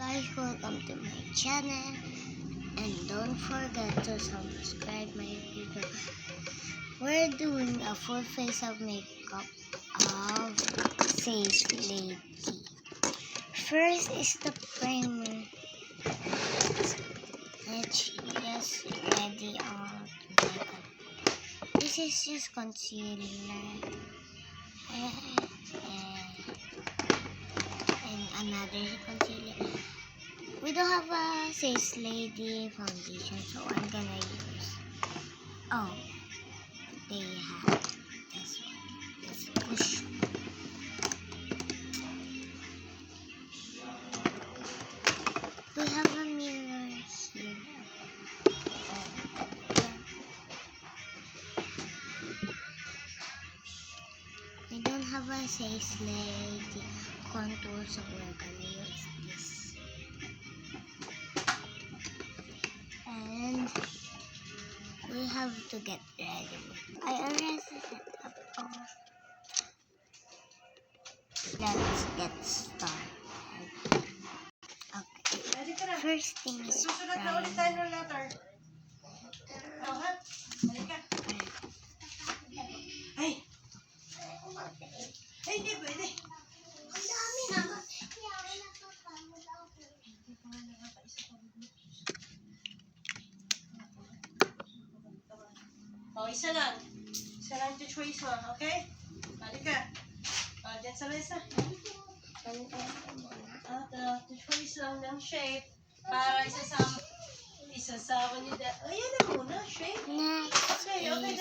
guys, welcome to my channel, and don't forget to subscribe my video. We're doing a full face of makeup of Face Lady. First is the primer. Let's just ready all makeup. This is just concealer and another concealer. We don't have a Face Lady foundation, so I'm gonna use. Oh, they have this one. Let's push. We have a mirror here. We don't have a Face Lady contour, so we're gonna use this. And we have to get ready. I already set up all. Let's get started. Okay. First thing is primer. Ay, hindi pwede. Ang dami naman. Oh, isa lang. Isa lang yung choice mo, okay? Balik ka. Oh, dyan sa mesa. The choice lang ng shape para isasama niyo dahil. Ayan na muna, shape. Next Okay, dali.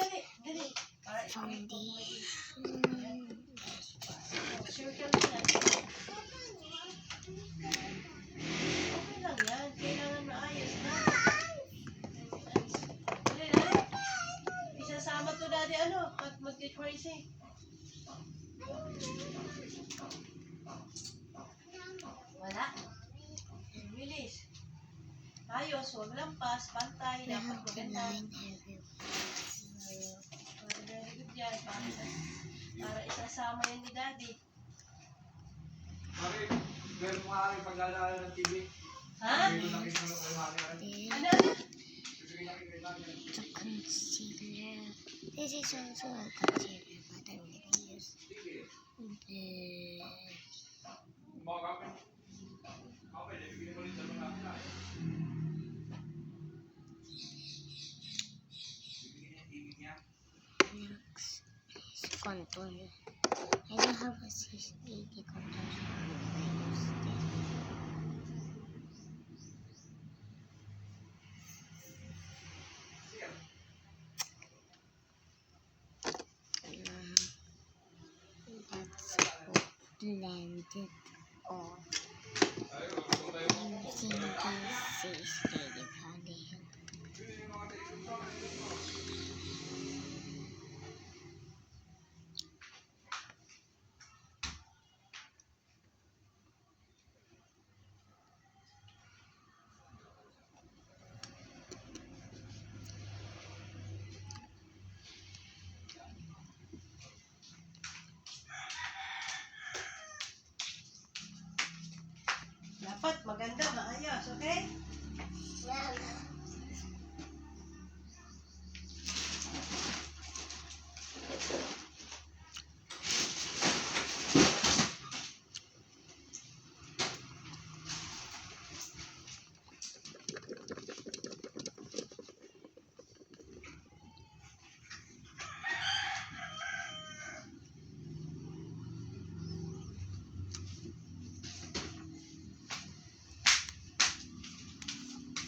foundation. Circle na yan. Okay lang yan. Kailangan maayos na. Dali. Isasama to dati at mag-choice eh. Wala. Bilis. Ayos, huwag lampas, pantay, We dapat have to maganda. line everywhere. Very good yan, para isasama yan ni Daddy. Mari, meron mo nga rin pag-alala ng TV. Ha? Meron nakita mo kayo mari. Ano? The concealer. This is also a concealer, but I'm gonna use this. Next is contour. I don't have a 680 contour, so I'm gonna use this. Let's blend it all using this Face Lady foundation. Dapat maganda, maayos, okay?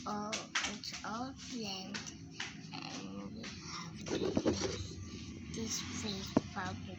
Oh, it's all blend, and we have to use this face powder.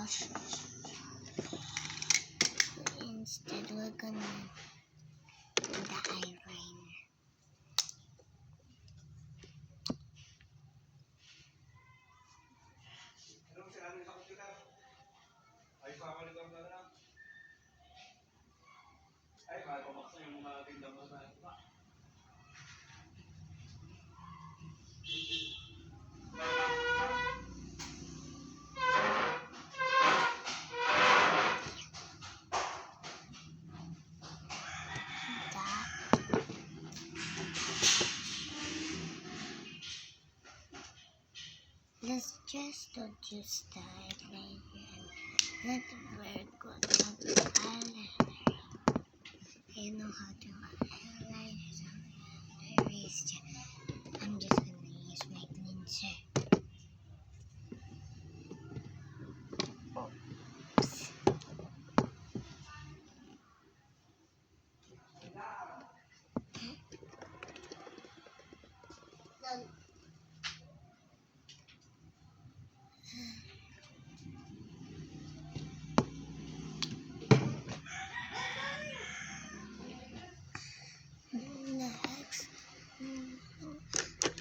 brush. Instead, we're gonna do the eyeliner. Ano sinabi sa computer? Ay, sa ako nito na lang. Ay, mahal pamaksa yung mga tindang mo sa ito. That. Let's just don't use the eyeliner. Let we're good at eyeliner. You know how to eyeliner, so erase it. I'm just gonna use my cleanser. Oops. Next,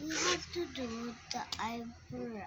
we have to do the eyebrow.